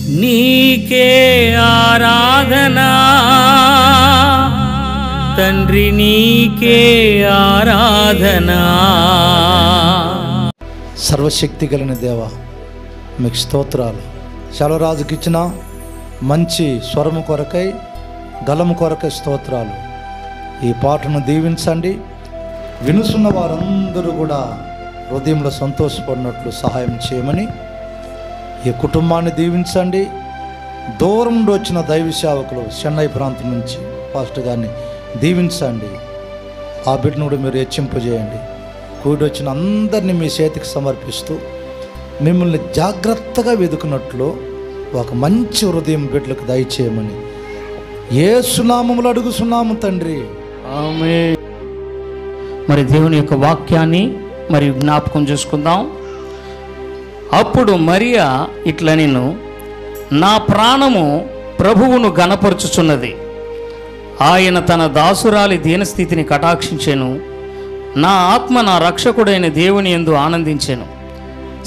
నీకే ఆరాధనా తండ్రి, నీకే ఆరాధనా. సర్వశక్తి కలిగిన దేవ, మీకు స్తోత్రాలు. శలరాజుకి ఇచ్చిన మంచి స్వరము కొరకై, గలము కొరకై స్తోత్రాలు. ఈ పాటను దీవించండి. వినుసున్న వారందరూ కూడా హృదయంలో సంతోషపడినట్లు సహాయం చేయమని ఈ కుటుంబాన్ని దీవించండి. దూరం నుండి వచ్చిన దైవ సేవకులు చెన్నై ప్రాంతం నుంచి పాస్టర్ గారిని దీవించండి. ఆ బిడ్డను కూడా మీరు హెచ్చింపజేయండి. కూడి వచ్చిన అందరినీ మీ చేతికి సమర్పిస్తూ మిమ్మల్ని జాగ్రత్తగా వెతుకున్నట్లు ఒక మంచి హృదయం బిడ్డలకు దయచేయమని యేసు నామములో అడుగుచున్నాము తండ్రి, ఆమేన్. మరి దేవుని యొక్క వాక్యాన్ని మరి జ్ఞాపకం చేసుకుందాం. అప్పుడు మరియా ఇట్లా, నేను నా ప్రాణము ప్రభువును గణపరుచుచున్నది, ఆయన తన దాసురాలి దీనస్థితిని కటాక్షించెను, నా ఆత్మ నా రక్షకుడైన దేవుని యందు ఆనందించెను.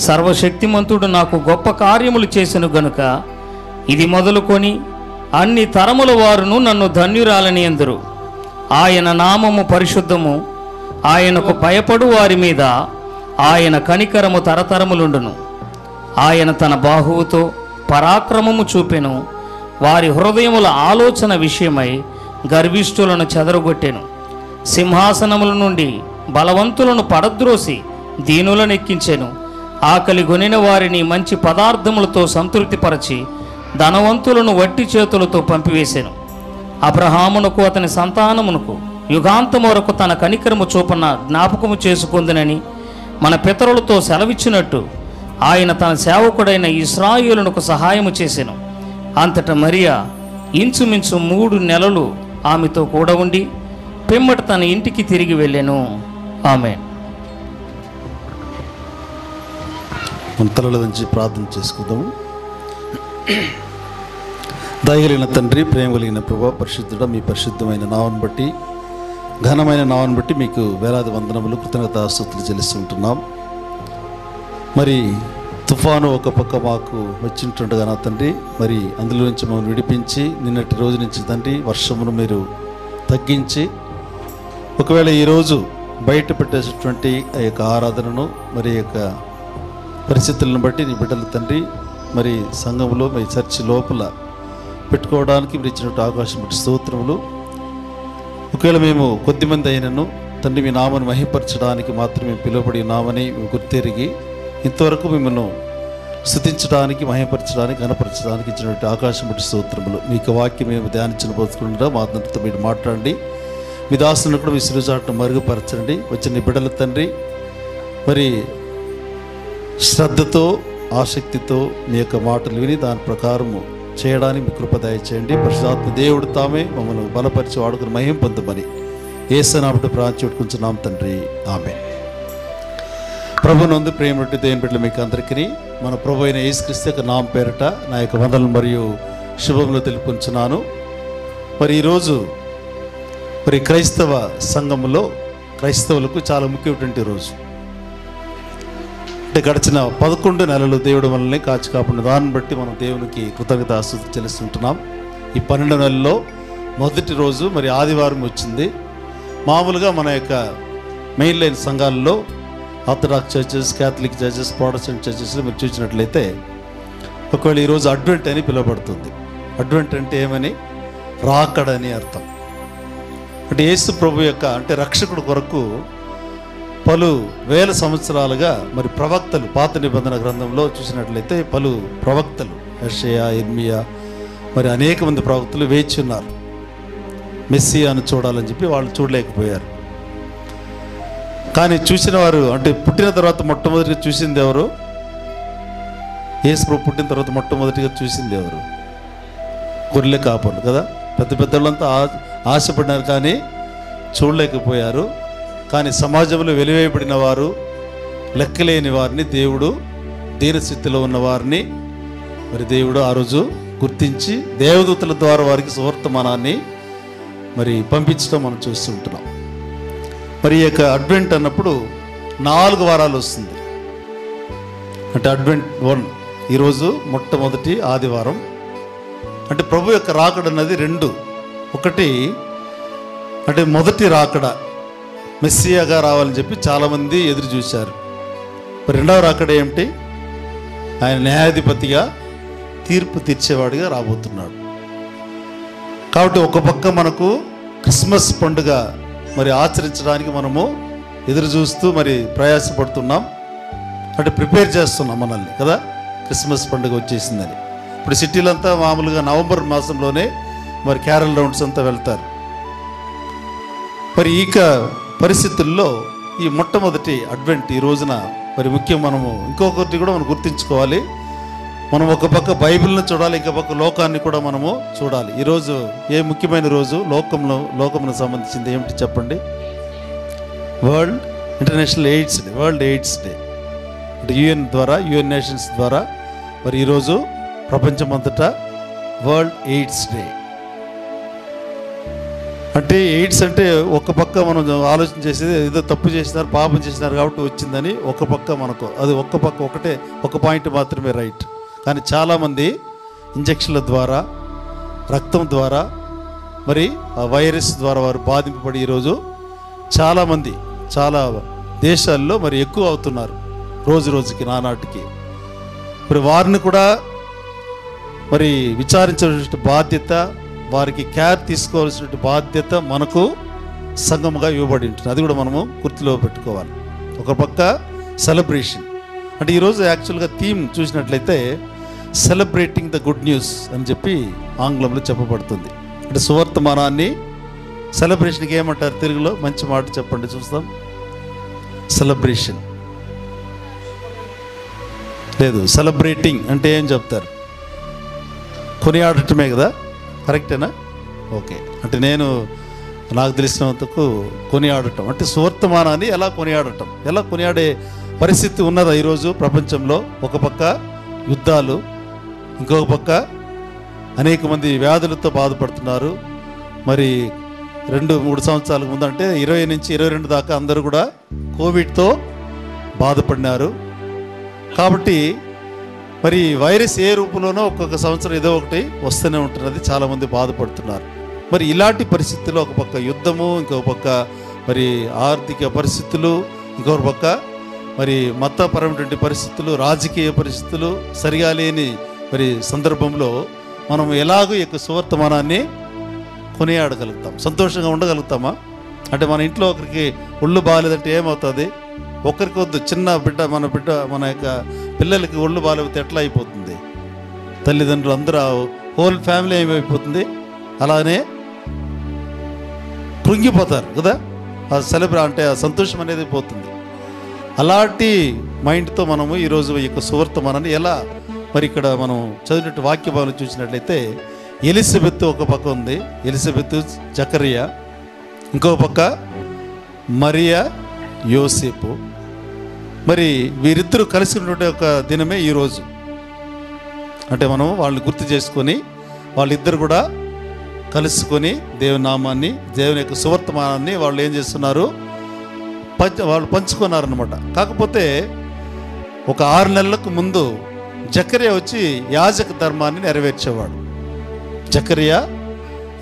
సర్వశక్తిమంతుడు నాకు గొప్ప కార్యములు చేసెను గనుక ఇది మొదలుకొని అన్ని తరముల వారును నన్ను ధన్యురాలని ఎందురు. ఆయన నామము పరిశుద్ధము, ఆయనకు భయపడు వారి మీద ఆయన కనికరము తరతరములుండును. ఆయన తన బాహువుతో పరాక్రమము చూపెను, వారి హృదయముల ఆలోచన విషయమై గర్విష్ఠులను చెదరగొట్టెను. సింహాసనముల నుండి బలవంతులను పడద్రోసి దీనులను ఎక్కించెను. ఆకలి గొనిన వారిని మంచి పదార్థములతో సంతృప్తిపరచి ధనవంతులను వట్టి చేతులతో పంపివేశెను. అబ్రహామునకు అతని సంతానమునకు యుగాంతము వరకు తన కనికరము చూపన జ్ఞాపకము చేసుకుందునని మన పితరులతో సెలవిచ్చినట్టు ఆయన తన సేవకుడైన ఇశ్రాయేలునకు సహాయము చేసెను. అంతటా మరియా ఇంచుమించు 3 నెలలు ఆమెతో కూడా ఉండి పిమ్మట తన ఇంటికి తిరిగి వెళ్ళెను. ఆమేన్. తలల నుంచి ప్రార్థన చేసుకుందాము. దయగలిగిన తండ్రి, ప్రేమ కలిగిన ప్రభువా, పరిశుద్ధుడా, మీ పరిశుద్ధమైన నామను బట్టి, ఘనమైన నామను బట్టి మీకు వేలాది వందనములు, కృతజ్ఞతాస్తుతులు చెల్లిస్తుంటున్నాం. మరి తుఫాను ఒక పక్క మాకు వచ్చింటుండగా నా తండ్రి, మరి అందులో నుంచి మమ్మల్ని విడిపించి నిన్నటి రోజు నుంచి తండ్రి వర్షమును మీరు తగ్గించి, ఒకవేళ ఈరోజు బయట పెట్టేటటువంటి ఆ యొక్క ఆరాధనను మరి యొక్క పరిస్థితులను బట్టి నీ బిడ్డలు తండ్రి మరి సంఘంలో మీ చర్చి లోపల పెట్టుకోవడానికి మీరు ఇచ్చినట్టు అవకాశం బట్టి స్తోత్రములు. ఒకవేళ మేము కొద్దిమంది అయినను తండ్రి మీ నామను మహిపరచడానికి మాత్రమే పిలువబడి నామని మేము గుర్తెరిగి ఇంతవరకు మిమ్మల్ని స్తుతించడానికి, మహిపరచడానికి, గణపరచడానికి ఇచ్చినట్టు అవకాశం బట్టి స్తోత్రములు. మీకు వాక్యం మేము ధ్యానించిన పోతుకుండా మా అందరితో మీరు మాట్లాడండి. మీ దాసులను కూడా మీ సిరుజాటను మరుగుపరచండి. వచ్చిన నీ బిడ్డల తండ్రి మరి శ్రద్ధతో, ఆసక్తితో మీ యొక్క మాటలు విని దాని ప్రకారము చేయడానికి మీ కృప దయచేయండి. పరిశుద్ధాత్మ దేవుడు తామే మమ్మల్ని బలపరిచి వాడుకుని మహిమ పొందమని యేసు నామమున ప్రార్థించుకుంటున్నాం తండ్రి, ఆమేన్. ప్రభునందు ప్రేమటి దేవుని బిడ్డలు మీకు అందరికీ మన ప్రభు అయిన యేసుక్రీస్తు యొక్క నామం పేరిట నా యొక్క వందనలు మరియు శుభములు తెలుపుకుంటున్నాను. మరి ఈరోజు మరి క్రైస్తవ సంఘములో క్రైస్తవులకు చాలా ముఖ్యమైనటువంటి రోజు. అంటే గడిచిన 11 నెలలు దేవుడు మనల్ని కాచి కాపాడిన దాన్ని బట్టి మనం దేవునికి కృతజ్ఞతాస్తుతులు చెల్లిస్తుంటున్నాం. ఈ 12 నెలల్లో మొదటి రోజు మరి ఆదివారం వచ్చింది. మామూలుగా మన యొక్క మెయిన్ లైన్ సంఘాల్లో orthodox churches, catholic churches, protestant చర్చెస్లో మీరు చూసినట్లయితే ఒకవేళ ఈరోజు అడ్వెంట్ అని పిలువబడుతుంది. అడ్వెంట్ అంటే ఏమని? రాకడని అర్థం. అంటే యేసు ప్రభు యొక్క అంటే రక్షకుడు కొరకు పలు వేల సంవత్సరాలుగా మరి ప్రవక్తలు, పాత నిబంధన గ్రంథంలో చూసినట్లయితే పలు ప్రవక్తలు, యెషయా, ఇర్మియా, మరి అనేక మంది ప్రవక్తలు వేచి ఉన్నారు మెస్సియాను చూడాలని చెప్పి. వాళ్ళు చూడలేకపోయారు. కానీ చూసిన వారు అంటే పుట్టిన తర్వాత మొట్టమొదటిగా చూసింది ఎవరు? యేసు ప్రభు పుట్టిన తర్వాత మొట్టమొదటిగా చూసింది ఎవరు? గొర్రెల కాపర్లు కదా. పెద్ద పెద్దలంతా ఆశపడినారు కానీ చూడలేకపోయారు. కానీ సమాజంలో వెలివేయబడిన వారు, లెక్కలేని వారిని దేవుడు, దీనస్థితిలో ఉన్న వారిని మరి దేవుడు ఆ రోజు గుర్తించి దేవదూతల ద్వారా వారికి సువర్తమానాన్ని మరి పంపించడం మనం చూస్తుంటున్నాం. మరి ఈ యొక్క అడ్వెంట్ అన్నప్పుడు 4 వారాలు వస్తుంది. అంటే అడ్వెంట్ 1 ఈరోజు మొట్టమొదటి ఆదివారం. అంటే ప్రభు యొక్క రాకడ అన్నది రెండు. ఒకటి అంటే మొదటి రాకడ, మెస్సియాగా రావాలని చెప్పి చాలామంది ఎదురు చూశారు. రెండవ రాకడ ఏమిటి? ఆయన న్యాయాధిపతిగా తీర్పు తీర్చేవాడిగా రాబోతున్నాడు. కాబట్టి ఒక పక్క మనకు క్రిస్మస్ పండుగ మరి ఆచరించడానికి మనము ఎదురు చూస్తూ మరి ప్రయాసపడుతున్నాం. అంటే ప్రిపేర్ చేస్తున్నాం మనల్ని కదా, క్రిస్మస్ పండుగ వచ్చేసిందని. ఇప్పుడు సిటీలంతా మామూలుగా నవంబర్ మాసంలోనే మరి క్యారల్ రౌండ్స్ అంతా వెళ్తారు. మరి ఈ పరిస్థితుల్లో ఈ మొట్టమొదటి అడ్వెంట్ ఈ రోజున మరి ముఖ్యం. మనము ఇంకొకటి కూడా మనం గుర్తుంచుకోవాలి. మనం ఒక పక్క బైబిల్ని చూడాలి, ఇంకొక పక్క లోకాన్ని కూడా మనము చూడాలి. ఈరోజు ఏ ముఖ్యమైన రోజు లోకమునకు సంబంధించింది ఏమిటి చెప్పండి? World international AIDS day, world AIDS day. అంటే యుఎన్ నేషన్స్ ద్వారా మరి ఈరోజు ప్రపంచమంతటా వరల్డ్ ఎయిడ్స్ డే. అంటే ఎయిడ్స్ అంటే ఒక పక్క మనం ఆలోచన చేసేది ఏదో తప్పు చేసినారు, పాపం చేసినారు కాబట్టి వచ్చిందని ఒక పక్క మనకు అది ఒక్క పక్క ఒక పాయింట్ మాత్రమే రైట్. కానీ చాలామంది ఇంజక్షన్ల ద్వారా, రక్తం ద్వారా, మరి ఆ వైరస్ ద్వారా వారు బాధింపబడి ఈరోజు చాలామంది చాలా దేశాల్లో మరి ఎక్కువ అవుతున్నారు రోజు రోజుకి, నానాటికి. మరి వారిని కూడా మరి విచారించాల్సిన బాధ్యత, వారికి కేర్ తీసుకోవాల్సిన బాధ్యత మనకు సంఘముగా ఇవ్వబడి ఉంటుంది. అది కూడా మనము గుర్తులో పెట్టుకోవాలి. ఒక పక్క సెలబ్రేషన్ అంటే ఈరోజు యాక్చువల్గా థీమ్ చూసినట్లయితే సెలబ్రేటింగ్ ద గుడ్ న్యూస్ అని చెప్పి ఆంగ్లంలో చెప్పబడుతుంది. అంటే సువర్తమానాన్ని సెలబ్రేషన్కి ఏమంటారు తెలుగులో? మంచి మాట చెప్పండి చూస్తాం. సెలబ్రేషన్ లేదు, సెలబ్రేటింగ్ అంటే ఏం చెప్తారు? కొనియాడటమే కదా, కరెక్టేనా? ఓకే. అంటే నాకు తెలిసినంతకు కొనియాడటం అంటే సువర్తమానాన్ని ఎలా కొనియాడటం, ఎలా కొనియాడే పరిస్థితి ఉన్నదా ఈరోజు ప్రపంచంలో? ఒక పక్క యుద్ధాలు, ఇంకొక పక్క అనేక మంది వ్యాధులతో బాధపడుతున్నారు. మరి 2-3 సంవత్సరాల ముందు అంటే 20 నుంచి 22 దాకా అందరూ కూడా కోవిడ్తో బాధపడినారు. కాబట్టి మరి వైరస్ ఏ రూపంలోనో ఒక్కొక్క సంవత్సరం ఏదో ఒకటి వస్తూనే ఉంటున్నది, చాలామంది బాధపడుతున్నారు. మరి ఇలాంటి పరిస్థితుల్లో ఒక పక్క యుద్ధము, ఇంకొక పక్క మరి ఆర్థిక పరిస్థితులు, ఇంకొక పక్క మరి మతపరమైనటువంటి పరిస్థితులు, రాజకీయ పరిస్థితులు సరిగా లేని మరి సందర్భంలో మనం ఎలాగో ఈ యొక్క సువర్తమానాన్ని కొనియాడగలుగుతాం, సంతోషంగా ఉండగలుగుతామా? అంటే మన ఇంట్లో ఒకరికి ఒళ్ళు బాగాలేదంటే ఏమవుతుంది? ఒకరికి వద్దు, చిన్న బిడ్డ మన యొక్క పిల్లలకి ఒళ్ళు బాగాలేకపోతే ఎట్లా అయిపోతుంది? తల్లిదండ్రులు అందరూ హోల్ ఫ్యామిలీ ఏమైపోతుంది? అలానే కృంగిపోతారు కదా. ఆ సంతోషం అనేది పోతుంది. అలాంటి మైండ్తో మనము ఈరోజు ఈ యొక్క సువర్తమానాన్ని ఎలా మరి ఇక్కడ మనం చదివినట్టు వాక్య భాగం చూసినట్లయితే ఎలిజబెత్ ఒక పక్క ఉంది, ఎలిజబెత్ జకరియా, ఇంకొక పక్క మరియా యోసేపు. మరి వీరిద్దరూ కలిసి ఉన్నటువంటి ఒక దినమే ఈరోజు. అంటే మనం వాళ్ళని గుర్తు చేసుకొని వాళ్ళిద్దరు కూడా కలుసుకొని దేవుని నామాన్ని, దేవుని యొక్క సువర్తమానాన్ని వాళ్ళు ఏం చేస్తున్నారు? వాళ్ళు పంచుకున్నారనమాట. కాకపోతే ఒక 6 నెలలకు ముందు జకరియా వచ్చి యాజక ధర్మాన్ని నెరవేర్చేవాడు. జకరియా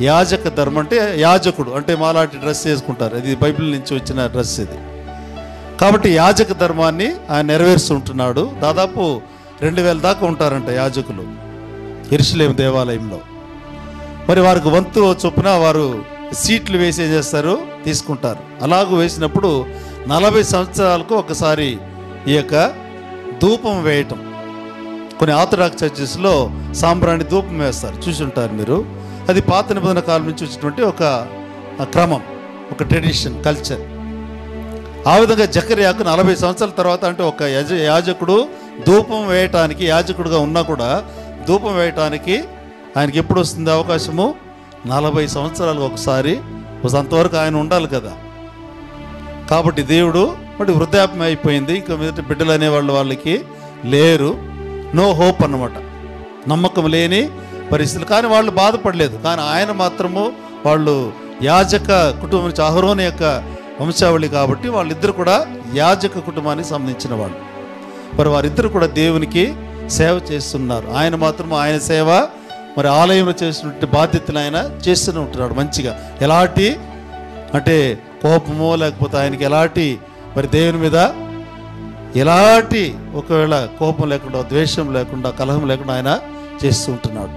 యాజక ధర్మం అంటే యాజకుడు, అంటే మాలాంటి డ్రెస్ వేసుకుంటారు, ఇది బైబిల్ నుంచి వచ్చిన డ్రెస్ ఇది. కాబట్టి యాజక ధర్మాన్ని ఆయన నెరవేరుస్తుంటున్నాడు. దాదాపు 2000 దాకా ఉంటారంట యాజకులు యెరూషలేము దేవాలయంలో. మరి వారికి వంతు చొప్పున వారు సీట్లు వేసి ఏం చేస్తారు? తీసుకుంటారు. అలాగూ వేసినప్పుడు 40 సంవత్సరాలకు ఒకసారి ఈ యొక్క ధూపం వేయటం. కొన్ని ఆర్థడాక్స్ చర్చెస్లో సాంబ్రాణి ధూపం వేస్తారు, చూసి ఉంటారు మీరు. అది పాత నిబంధన కాలం నుంచి వచ్చినటువంటి ఒక క్రమం, ఒక ట్రెడిషన్, కల్చర్. ఆ విధంగా జకర్యాకు 40 సంవత్సరాల తర్వాత, అంటే ఒక యాజకుడు ధూపం వేయటానికి, యాజకుడుగా ఉన్నా కూడా ధూపం వేయటానికి ఆయనకి ఎప్పుడు వస్తుంది అవకాశము? 40 సంవత్సరాలకు ఒకసారి. అంతవరకు ఆయన ఉండాలి కదా. కాబట్టి దేవుడు మరి వృద్ధాప్యం అయిపోయింది, ఇంకా మీద బిడ్డలు అనేవాళ్ళు వాళ్ళకి లేరు, నో హోప్ అన్నమాట, నమ్మకం లేని పరిస్థితులు. కానీ వాళ్ళు బాధపడలేదు. కానీ ఆయన మాత్రము వాళ్ళు యాజక కుటుంబం నుంచి, అహరోను యొక్క వంశావళి కాబట్టి వాళ్ళిద్దరు కూడా యాజక కుటుంబానికి సంబంధించిన వాళ్ళు. మరి వారిద్దరు కూడా దేవునికి సేవ చేస్తున్నారు. ఆయన మాత్రం ఆయన సేవ మరి ఆలయంలో చేసినటువంటి బాధ్యతలు ఆయన చేస్తూనే ఉంటున్నాడు మంచిగా. ఎలాంటి అంటే కోపమో లేకపోతే ఆయనకి ఎలాంటి మరి దేవుని మీద ఎలాంటి ఒకవేళ కోపం లేకుండా, ద్వేషం లేకుండా, కలహం లేకుండా ఆయన చేస్తూ ఉంటున్నాడు.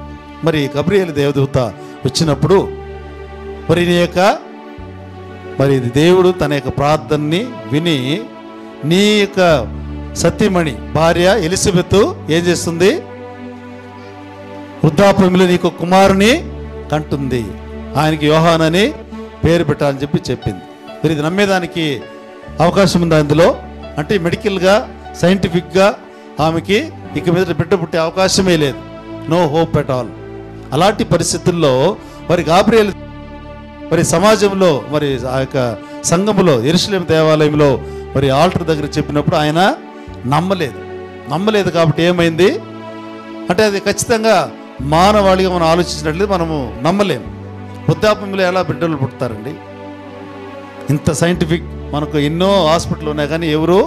మరి గబ్రియేలు దేవదూత వచ్చినప్పుడు మరి మరి దేవుడు తన యొక్క ప్రార్థనని విని నీ యొక్క సతీమణి భార్య ఎలిజబెత్ ఏం చేస్తుంది, వృద్ధాప్యంలో నీకు కుమారుని కంటుంది, ఆయనకి యోహానని పేరు పెట్టాలని చెప్పింది. మరి ఇది నమ్మేదానికి అవకాశం ఉంది అందులో? అంటే మెడికల్గా, సైంటిఫిక్గా ఆమెకి ఇక మీద బిడ్డ పుట్టే అవకాశమే లేదు. No hope at all. అలాంటి పరిస్థితుల్లో మరి గాబ్రియేలు మరి సమాజంలో మరి ఆ యొక్క సంఘములో యెరూషలేము దేవాలయంలో మరి ఆల్టర్ దగ్గర చెప్పినప్పుడు ఆయన నమ్మలేదు. కాబట్టి ఏమైంది అంటే అది ఖచ్చితంగా మానవాళిగా మనం ఆలోచించినట్లయితే మనము నమ్మలేము. వృద్ధాప్యంలో ఎలా బిడ్డలు పుడతారండి? ఇంత సైంటిఫిక్ మనకు ఎన్నో హాస్పిటల్ ఉన్నాయి కానీ ఎవరు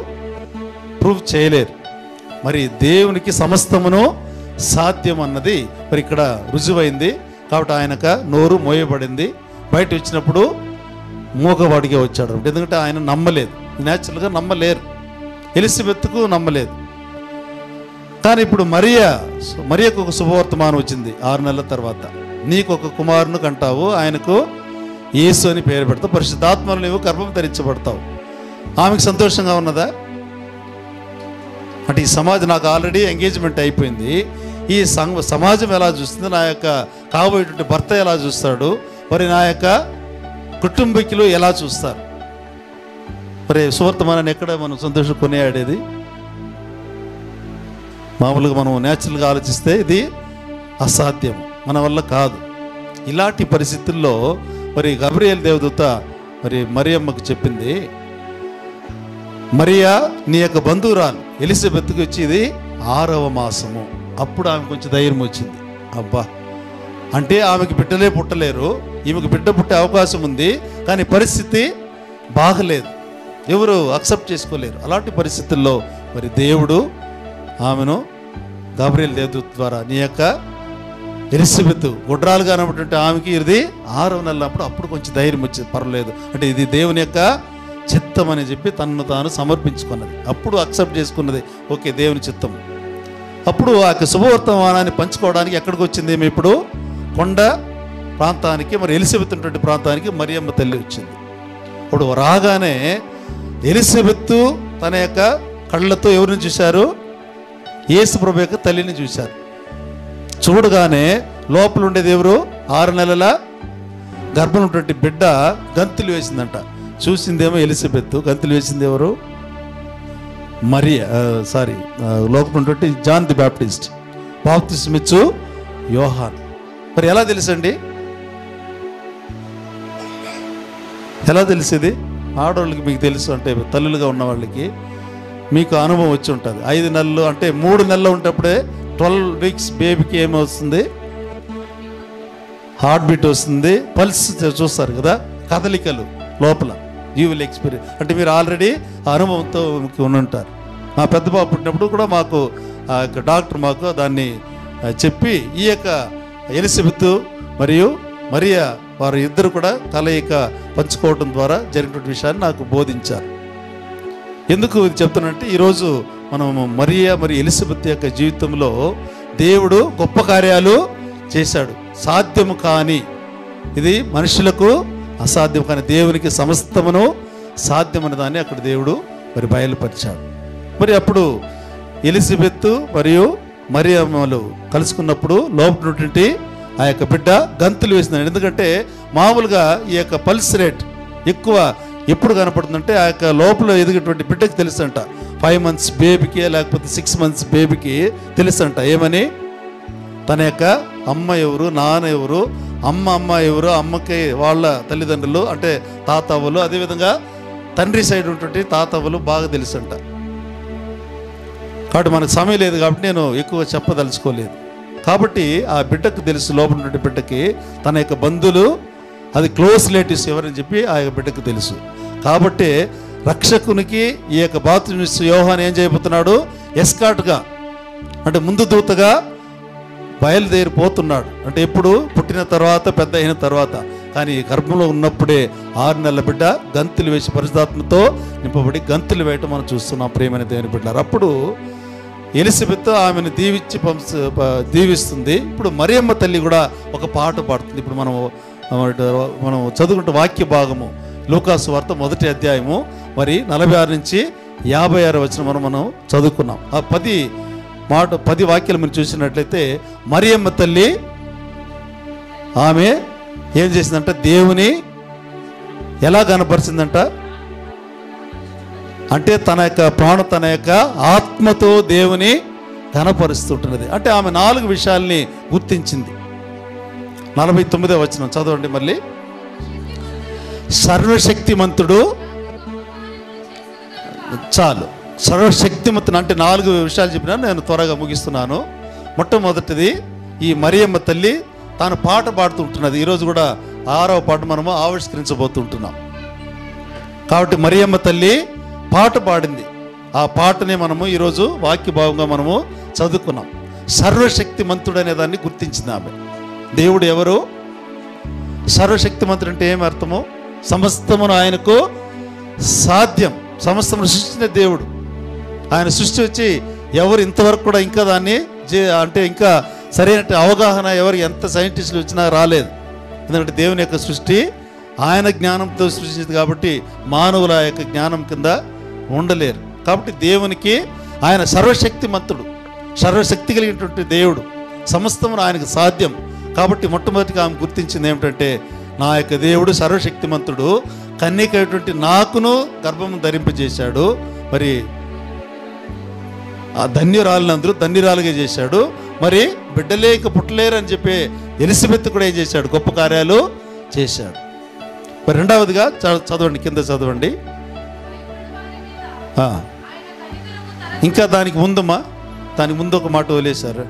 ప్రూవ్ చేయలేరు. మరి దేవునికి సమస్తమును సాధ్యం అన్నది మరి ఇక్కడ రుజువైంది. కాబట్టి ఆయనక నోరు మోయబడింది. బయట వచ్చినప్పుడు మూగవాడిగా వచ్చాడు. ఎందుకంటే ఆయన నమ్మలేదు, న్యాచురల్గా నమ్మలేరు. ఎలిజబెత్కు నమ్మలేదు. కానీ ఇప్పుడు మరియకు ఒక శుభవర్తమానం వచ్చింది. 6 నెలల తర్వాత నీకు ఒక కుమారుని కంటావు, ఆయనకు యేసు అని పేరు పెడతావు, పరిశుద్ధాత్మలో నీవు గర్భం ధరించబడతావు. ఆమెకు సంతోషంగా ఉన్నదా? అంటే ఈ సమాజం నాకు ఆల్రెడీ ఎంగేజ్మెంట్ అయిపోయింది, ఈ సమాజం ఎలా చూస్తుంది, నా యొక్క కాబోయేటువంటి భర్త ఎలా చూస్తాడు, మరి నా యొక్క కుటుంబీకులు ఎలా చూస్తారు? మరి సువర్తమానాన్ని ఎక్కడ మనం సంతోషం కొనియాడేది? మామూలుగా మనం న్యాచురల్గా ఆలోచిస్తే ఇది అసాధ్యం, మన వల్ల కాదు. ఇలాంటి పరిస్థితుల్లో మరి గబ్రియేలు దేవదూత మరి మరియమ్మకు చెప్పింది, మరియా నీ యొక్క బంధువురాలు ఎలిజబెత్కి వచ్చి ఇది 6వ మాసము. అప్పుడు ఆమె కొంచెం ధైర్యం వచ్చింది. అబ్బా, అంటే ఆమెకి బిడ్డలే పుట్టలేరు, ఈమెకు బిడ్డ పుట్టే అవకాశం ఉంది, కానీ పరిస్థితి బాగలేదు, ఎవరు అక్సెప్ట్ చేసుకోలేరు. అలాంటి పరిస్థితుల్లో మరి దేవుడు ఆమెను గబ్రియేలు దేవదూత ద్వారా నీ యొక్క ఎలిజబెత్ గుడ్రాలుగా ఉన్నటువంటి ఆమెకి ఇది 6వ నెల అప్పుడు కొంచెం ధైర్యం వచ్చింది. పర్వాలేదు, అంటే ఇది దేవుని యొక్క చిత్తం అని చెప్పి తనను తాను సమర్పించుకున్నది. అప్పుడు అక్సెప్ట్ చేసుకున్నది, ఓకే దేవుని చిత్తం. అప్పుడు ఆ యొక్క శుభవర్తమానాన్ని పంచుకోవడానికి ఎక్కడికి వచ్చింది? ఏమి ఇప్పుడు కొండ ప్రాంతానికి, మరి ఎలిజబెత్ ఉన్నటువంటి ప్రాంతానికి మరియమ్మ తల్లి వచ్చింది. ఇప్పుడు రాగానే ఎలిజబెత్ తన యొక్క కళ్ళతో ఎవరిని చూశారు? యేసు ప్రభు యొక్క తల్లిని చూశారు. చూడగానే లోపల ఉండేది ఎవరు? 6 నెలల గర్భం ఉన్నటువంటి బిడ్డ గంతులు వేసిందంట. చూసిందేమో ఎలిజబెత్, గంతులు వేసింది ఎవరు? లోపల ఉన్నటువంటి జాన్ ది బాప్టిస్ట్, బాప్తిస్మం ఇచ్చు యోహాన్. మరి ఎలా తెలుసండి? ఎలా తెలిసేది? ఆడవాళ్ళకి మీకు తెలుసు, అంటే తల్లులుగా ఉన్న వాళ్ళకి మీకు అనుభవం వచ్చి ఉంటుంది. 5 నెలలు అంటే 3 నెలలు ఉంటప్పుడే 12 వీక్స్ బేబీకి ఏమవుతుంది? హార్ట్ బీట్ వస్తుంది, పల్స్ చూస్తారు కదా, కదలికలు లోపల. You will experience. అంటే మీరు ఆల్రెడీ ఆ అనుభవంతో ఉంటారు. మా పెద్ద బాబు పుట్టినప్పుడు కూడా మాకు ఆ యొక్క డాక్టర్ మాకు దాన్ని చెప్పి ఈ యొక్క ఎలిజబెత్ మరియు మరియా వారు ఇద్దరు కూడా కలయిక పంచుకోవడం ద్వారా జరిగినటువంటి విషయాన్ని నాకు బోధించారు. ఎందుకు ఇది చెప్తానంటే ఈరోజు మనము మరియా మరి ఎలిజబెత్ యొక్క జీవితంలో దేవుడు గొప్ప కార్యాలు చేశాడు. సాధ్యము కాని, ఇది మనుషులకు అసాధ్యం కానీ దేవునికి సమస్తమును సాధ్యమని దాన్ని అక్కడ దేవుడు మరి బయలుపరిచాడు. మరి అప్పుడు ఎలిజబెత్ మరియు మరియమ్మలు కలుసుకున్నప్పుడు లోపల ఆ యొక్క బిడ్డ గంతులు వేసింది. ఎందుకంటే మామూలుగా ఈ యొక్క పల్స్ రేట్ ఎక్కువ ఎప్పుడు కనపడుతుందంటే ఆ యొక్క లోపల ఎదిగేటువంటి బిడ్డకి తెలుసంట. 5 మంత్స్ బేబీకి లేకపోతే 6 మంత్స్ బేబీకి తెలుసంట. ఏమని? తన యొక్క అమ్మ ఎవరు, నాన్న ఎవరు, అమ్మ ఎవరు, అమ్మకి వాళ్ళ తల్లిదండ్రులు అంటే తాతవ్వలు, అదేవిధంగా తండ్రి సైడ్ ఉన్నటువంటి తాతవ్వలు బాగా తెలుసంట. కాబట్టి మనకు సమయం లేదు కాబట్టి నేను ఎక్కువ చెప్పదలుచుకోలేదు. కాబట్టి ఆ బిడ్డకు తెలుసు, లోపల ఉన్నటువంటి బిడ్డకి తన యొక్క బంధువులు, అది క్లోజ్ రిలేటివ్స్ ఎవరని చెప్పి ఆ యొక్క బిడ్డకు తెలుసు. కాబట్టి రక్షకునికి ఈ యొక్క బాప్తిస్మం యోహాను ఏం చేయబోతున్నాడు? ఎస్కార్ట్గా అంటే ముందు దూతగా బయలుదేరిపోతున్నాడు. అంటే ఎప్పుడు? పుట్టిన తర్వాత, పెద్ద అయిన తర్వాత. కానీ గర్భంలో ఉన్నప్పుడే 6 నెలల బిడ్డ గంతులు వేసి పరిశుద్ధాత్మతో నింపబడి గంతులు వేయటం మనం చూస్తున్నాం ప్రియమైన దేవుని బిడ్డలారా. అప్పుడు ఎలిజబెత్ ఆమెను దీవిస్తుంది. ఇప్పుడు మరియమ్మ తల్లి కూడా ఒక పాట పాడుతుంది. ఇప్పుడు మనం చదువుకుంటే వాక్య భాగము లూకాసు వార్త 1వ అధ్యాయము మరి 46 నుంచి 56 వచనం మనం చదువుకున్నాం. ఆ 10 వాక్యాలు మీరు చూసినట్లయితే మరియమ్మ తల్లి ఆమె ఏం చేసిందంట? దేవుని ఎలా కనపరిచిందంట? అంటే తన యొక్క ప్రాణం తన యొక్క ఆత్మతో దేవుని కనపరుస్తుంటున్నది. అంటే ఆమె 4 విషయాల్ని గుర్తించింది. 49వ వచనం చదవండి మళ్ళీ. సర్వశక్తిమంతుడు, చాలు, సర్వశక్తిమంతుడు అంటే 4 విషయాలు చెప్పినా నేను త్వరగా ముగిస్తున్నాను. మొట్టమొదటిది, ఈ మరియమ్మ తల్లి తాను పాట పాడుతుంటున్నది. ఈరోజు కూడా 6వ పాట మనము ఆవిష్కరించబోతుంటున్నాం. కాబట్టి మరియమ్మ తల్లి పాట పాడింది. ఆ పాటనే మనము ఈరోజు వాక్య భావంగా మనము చదువుకున్నాం. సర్వశక్తిమంతుడు అనే దాన్ని గుర్తించింది ఆమె. దేవుడు ఎవరు? సర్వశక్తిమంతుడు అంటే ఏమి అర్థము? సమస్తమును ఆయనకు సాధ్యం. సమస్తమును సృష్టించిన దేవుడు. ఆయన సృష్టి వచ్చి ఎవరు ఇంతవరకు కూడా ఇంకా దాన్ని అంటే ఇంకా సరైన అవగాహన ఎవరు ఎంత సైంటిస్టులు వచ్చినా రాలేదు. ఎందుకంటే దేవుని యొక్క సృష్టి ఆయన జ్ఞానంతో సృష్టించింది కాబట్టి మానవుల యొక్క జ్ఞానం కింద ఉండలేరు. కాబట్టి దేవునికి ఆయన సర్వశక్తిమంతుడు, సర్వశక్తి కలిగినటువంటి దేవుడు, సమస్తమును ఆయనకు సాధ్యం. కాబట్టి మొట్టమొదటిగా ఆమె గుర్తించింది ఏమిటంటే, నా యొక్క దేవుడు సర్వశక్తిమంతుడు, కన్యకైనటువంటి నాకును గర్భము ధరింపజేశాడు. మరి ఆ ధన్యురాలందరూ ధన్యురాలుగా చేశాడు. మరి బిడ్డలేక పుట్టలేరు అని చెప్పి ఎలిజబెత్ కూడా ఏం చేశాడు? గొప్ప కార్యాలు చేశాడు. మరి రెండవదిగా చదవండి, కింద చదవండి. ఇంకా దానికి ముందమ్మా, దానికి ముందు ఒక మాట వదిలేశారు.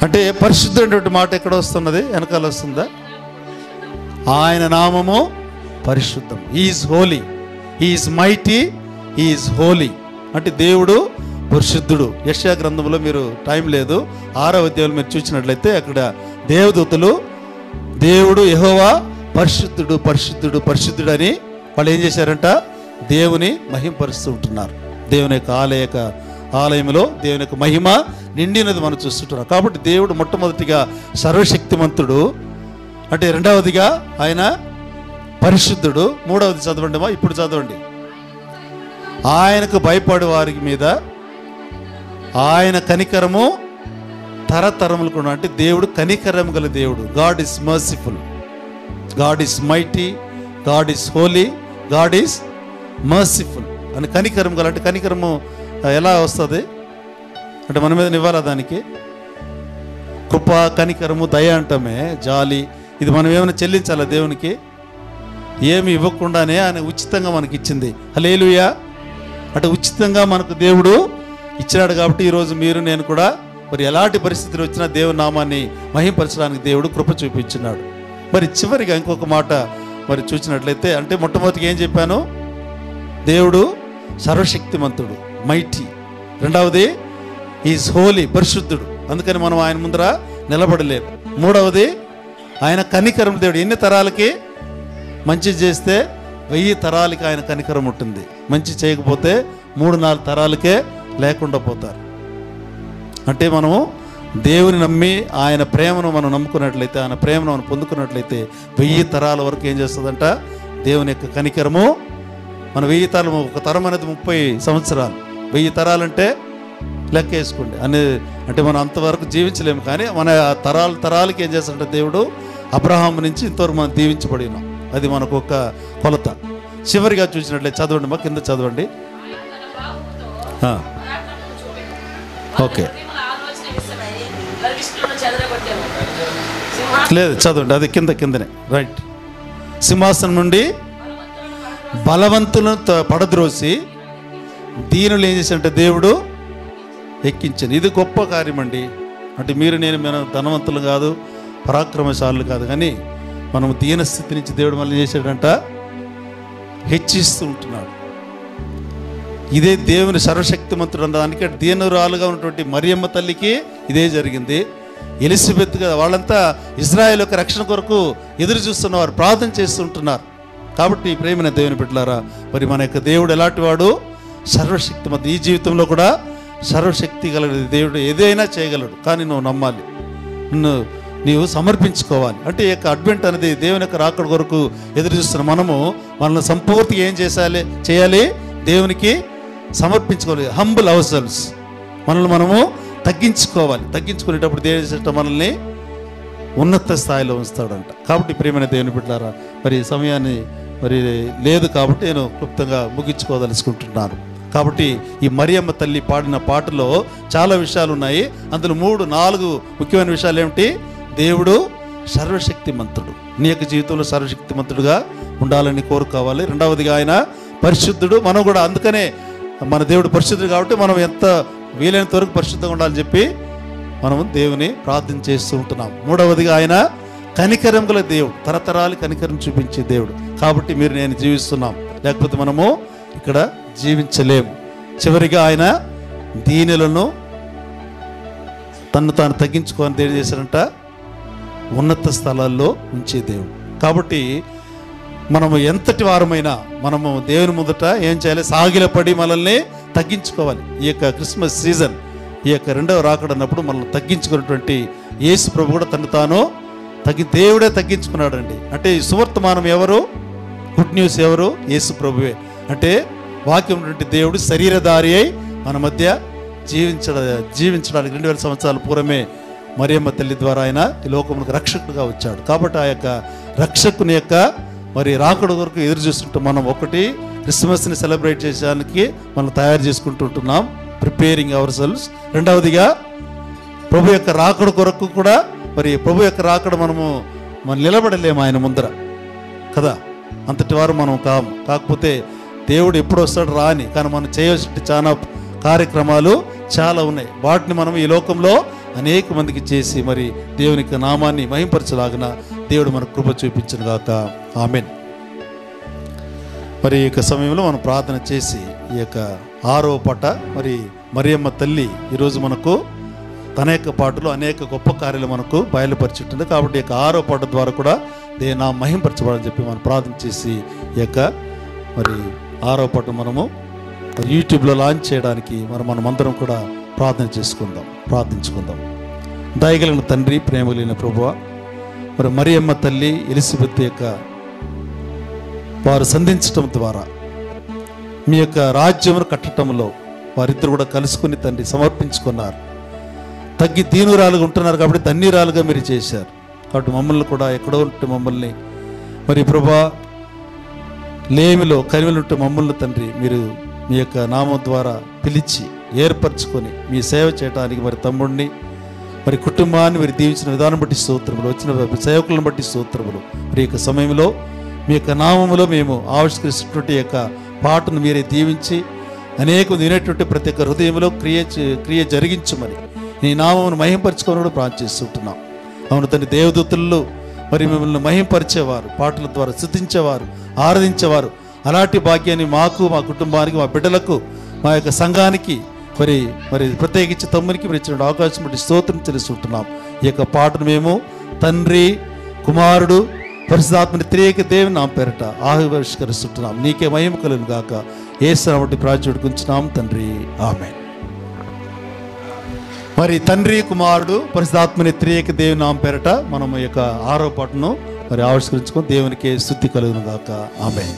అంటే పరిశుద్ధమైనటువంటి మాట ఎక్కడ వస్తున్నది? వెనకాల వస్తుందా? ఆయన నామము పరిశుద్ధం. Is holy, is mighty, is holy. అంటే దేవుడు పరిశుద్ధుడు. యెషయా గ్రంథంలో మీరు టైం లేదు 6వ అధ్యాయంలో మీరు చూసినట్లయితే అక్కడ దేవదూతలు దేవుడు యెహోవా పరిశుద్ధుడు పరిశుద్ధుడు పరిశుద్ధుడు అని వాళ్ళు ఏం చేశారంట? దేవుని మహిమపరుస్తూ ఉంటున్నారు. దేవుని యొక్క ఆలయంలో దేవుని యొక్క మహిమ నిండినది మనం చూస్తుంటున్నాం. కాబట్టి దేవుడు మొట్టమొదటిగా సర్వశక్తిమంతుడు, అంటే రెండవదిగా ఆయన పరిశుద్ధుడు. మూడవది చదవండి అమ్మా, ఇప్పుడు చదవండి. ఆయనకు భయపడే వారి మీద ఆయన కనికరము తరతరములకు ఉన్న, అంటే దేవుడు కనికరము గల దేవుడు. God is merciful, God is mighty, God is holy, God is merciful అని కనికరం గల. అంటే కనికరము ఎలా వస్తుంది అంటే మన మీద ఇవ్వాలా? దానికి కృప, కనికరము, దయ అంటామే, జాలి. ఇది మనం ఏమైనా చెల్లించాలా దేవునికి? ఏమి ఇవ్వకుండానే ఆయన ఉచితంగా మనకి ఇచ్చింది. హల్లెలూయా. అంటే ఉచితంగా మనకు దేవుడు ఇచ్చినాడు. కాబట్టి ఈరోజు మీరు నేను కూడా మరి ఎలాంటి పరిస్థితులు వచ్చినా దేవుని నామాన్ని మహిమపరచడానికి దేవుడు కృప చూపించున్నాడు. మరి చివరిగా ఇంకొక మాట మరి చూసినట్లయితే, అంటే మొట్టమొదటిగా ఏం చెప్పాను? దేవుడు సర్వశక్తిమంతుడు, మైటీ. రెండవది ఈజ్ హోలీ, పరిశుద్ధుడు. అందుకని మనం ఆయన ముందర నిలబడలేము. మూడవది ఆయన కనికరం దేవుడు. ఎన్ని తరాలకి మంచి చేస్తే 1000 తరాలకి ఆయన కనికరం ఉంటుంది. మంచి చేయకపోతే 3-4 తరాలకే లేకుండా పోతారు. అంటే మనము దేవుని నమ్మి ఆయన ప్రేమను మనం నమ్ముకున్నట్లయితే, ఆయన ప్రేమను మనం పొందుకున్నట్లయితే 1000 తరాల వరకు ఏం చేస్తుందంట? దేవుని యొక్క కనికరము. మన 1000 తరాలు, ఒక తరం అనేది 30 సంవత్సరాలు. 1000 తరాలంటే లెక్క వేసుకోండి. అంటే మనం అంతవరకు జీవించలేము. కానీ మన తరాలకి ఏం చేస్తాడంటే దేవుడు అబ్రహాం నుంచి ఇంతవరకు మనం దీవించబడి ఉన్నాం. అది మనకు ఒక కొలత. చివరిగా చూసినట్లయితే చదవండి మా, కింద చదవండి. ఓకే, లేదు చదవండి, అది కిందనే. రైట్. సింహాసనం నుండి బలవంతులను పడద్రోసి దీనులు ఏం చేశారంటే దేవుడు ఎక్కించాను. ఇది గొప్ప కార్యం అండి. అంటే మీరు నేను ధనవంతులు కాదు, పరాక్రమశాలులు కాదు, కానీ మనం దీనస్థితి నుంచి దేవుడు మళ్ళీ చేశాడంట హెచ్చిస్తూ ఉంటున్నాడు. ఇదే దేవుని సర్వశక్తిమంతుడు అన్నదానికి దీనురాలుగా ఉన్నటువంటి మరియమ్మ తల్లికి ఇదే జరిగింది. ఎలిజబెత్ వాళ్ళంతా ఇజ్రాయేల్ యొక్క రక్షణ కొరకు ఎదురు చూస్తున్నవారు, ప్రార్థన చేస్తుంటున్నారు. కాబట్టి ప్రేమైన దేవుని బిడ్డలారా, మరి మన యొక్క దేవుడు ఎలాంటి వాడు? సర్వశక్తిమంతుడు. ఈ జీవితంలో కూడా సర్వశక్తి కలిగిన దేవుడు ఏదైనా చేయగలడు. కానీ నువ్వు నమ్మాలి, నీవు సమర్పించుకోవాలి. అంటే ఈ యొక్క అడ్వెంట్ అనేది దేవుని యొక్క రాకడ కొరకు ఎదురు చూస్తున్న మనము మనల్ని సంపూర్తిగా ఏం చేయాలి? దేవునికి సమర్పించుకోవాలి. హంబుల్ అవర్-సెల్వ్స్, మనల్ని మనము తగ్గించుకోవాలి. తగ్గించుకునేటప్పుడు దేవుని చేసేట మనల్ని ఉన్నత స్థాయిలో ఉంచుతాడంట. కాబట్టి ప్రియమైన దేవుని బిడ్డలారా, మరి ఈ సమయాన్ని మరి లేదు కాబట్టి నేను క్లుప్తంగా ముగించుకోదలుచుకుంటున్నాను. కాబట్టి ఈ మరియమ్మ తల్లి పాడిన పాటలో చాలా విషయాలు ఉన్నాయి. అందులో 3-4 ముఖ్యమైన విషయాలు ఏమిటి? దేవుడు సర్వశక్తిమంతుడు, నీ యొక్క జీవితంలో సర్వశక్తిమంతుడుగా ఉండాలని కోరుకోవాలి. రెండవదిగా ఆయన పరిశుద్ధుడు. మనం కూడా అందుకనే మన దేవుడు పరిశుద్ధుడు కాబట్టి మనం ఎంత వీలైనంత వరకు పరిశుద్ధంగా ఉండాలని చెప్పి మనము దేవుని ప్రార్థన చేస్తూ ఉంటున్నాం. మూడవదిగా ఆయన కనికరం గల దేవుడు, తరతరాలు కనికరం చూపించే దేవుడు. కాబట్టి మీరు నేను జీవిస్తున్నాం, లేకపోతే మనము ఇక్కడ జీవించలేము. చివరిగా ఆయన దీనులను తను తాను తగ్గించుకొని దేవుడు చేశారంట, ఉన్నత స్థలాల్లో ఉంచే దేవుడు. కాబట్టి మనము ఎంతటి వారమైనా మనము దేవుని ముందట ఏం చేయాలి? సాగిలపడి మనల్ని తగ్గించుకోవాలి. ఈ యొక్క క్రిస్మస్ సీజన్, ఈ యొక్క రెండవ రాకడ అన్నప్పుడు మనల్ని తగ్గించుకున్నటువంటి యేసు ప్రభు కూడా తను తాను దేవుడే తగ్గించుకున్నాడండి. అంటే ఈ సువర్తమానం ఎవరు? గుడ్ న్యూస్ ఎవరు? యేసు ప్రభువే. అంటే వాక్యం ఉన్నటువంటి దేవుడు శరీరధారి అయి మన మధ్య జీవించడానికి 2000 సంవత్సరాల పూర్వమే మరియమ్మ తల్లి ద్వారా ఆయన ఈ లోకములకు రక్షకుడుగా వచ్చాడు. కాబట్టి ఆ యొక్క రక్షకుని యొక్క మరి రాకడ వరకు ఎదురు చూస్తుంటూ మనం ఒకటి క్రిస్మస్ని సెలబ్రేట్ చేసేదానికి మనం తయారు చేసుకుంటుంటున్నాం, ప్రిపేరింగ్ అవర్ సెల్వ్స్. రెండవదిగా ప్రభు యొక్క రాకడ కొరకు కూడా, మరి ప్రభు యొక్క రాకడ మనం నిలబడలేము ఆయన ముందర కదా, అంతటి వారు మనం కాము. కాకపోతే దేవుడు ఎప్పుడు వస్తాడు రాని, కానీ మనం చేయవలసిన చాలా కార్యక్రమాలు చాలా ఉన్నాయి. వాటిని మనం ఈ లోకంలో అనేక మందికి చేసి మరి దేవుని యొక్క నామాన్ని మహింపరచలాగిన దేవుడు మనకు కృప చూపించును గాక. ఆమేన్. మరి ఈ యొక్క సమయంలో మనం ప్రార్థన చేసి ఈ యొక్క 6వ పాట, మరి మరియమ్మ తల్లి ఈరోజు మనకు తన యొక్క పాటలో అనేక గొప్ప కార్యాలు మనకు బయలుపరిచుంటుంది. కాబట్టి ఈ యొక్క 6వ పాట ద్వారా కూడా నా మహింపరచబడని చెప్పి మనం ప్రార్థన చేసి ఈ యొక్క మరి 6వ పాట మనము యూట్యూబ్లో లాంచ్ చేయడానికి మనమందరం కూడా ప్రార్థించుకుందాం. దయగలిగిన తండ్రి, ప్రేమ కలిగిన ప్రభువా, మరి మరియమ్మ తల్లి ఎలిజబెత్ యొక్క వారు సంధించటం ద్వారా మీ యొక్క రాజ్యమును కట్టడంలో వారిద్దరు కూడా కలుసుకుని తండ్రి సమర్పించుకున్నారు. తగ్గి దీనురాలుగా ఉంటున్నారు కాబట్టి ధన్యురాలుగా మీరు చేశారు. కాబట్టి మమ్మల్ని కూడా ఎక్కడో ఉంటే మమ్మల్ని మరి ప్రభువా లేమిలో కనివెలుంటే మమ్మల్ని తండ్రి మీరు మీ యొక్క నామం ద్వారా పిలిచి ఏర్పరచుకొని మీ సేవ చేయడానికి మరి తమ్ముడిని మరి కుటుంబాన్ని మీరు దీవించిన విధానం బట్టి స్తోత్రములు, వచ్చిన సేవకులను బట్టి స్తోత్రములు. మరి యొక్క సమయంలో మీ యొక్క నామములో మేము ఆవిష్కరిస్తున్నటువంటి యొక్క పాటను మీరే దీవించి అనేక వినేటువంటి ప్రతి ఒక్క హృదయంలో క్రియ జరిగించమని నీ నామమును మహింపరచుకొని కూడా ప్రార్థిస్తుంటున్నాం. అవును తండ్రి, దేవదూతల్లో మరి మిమ్మల్ని మహింపరిచేవారు, పాటల ద్వారా స్తుతించేవారు, ఆరాధించేవారు, అలాంటి భాగ్యాన్ని మాకు, మా కుటుంబానికి, మా బిడ్డలకు, మా యొక్క సంఘానికి మరి ప్రత్యేకించి తమ్మునికి మీరు ఇచ్చిన అవకాశం బట్టి స్తోత్రం తెలుసుకుంటున్నాం. ఈ యొక్క పాటను మేము తండ్రి, కుమారుడు, పరిశుద్ధాత్మని త్రియేక దేవుని నామ పేరట ఆవిష్కరిస్తుంటున్నాం. నీకే మహిమ కలుగును గాక. యేసు నామమున బట్టి ప్రార్థించుకుంటున్నాం తండ్రి, ఆమేన్. మరి తండ్రి, కుమారుడు, పరిశుద్ధాత్మని త్రియేక దేవుని నామ పేరట మనం ఈ యొక్క 6వ పాటను మరి ఆవిష్కరించుకొని దేవునికి స్తుతి కలుగును గాక. ఆమేన్.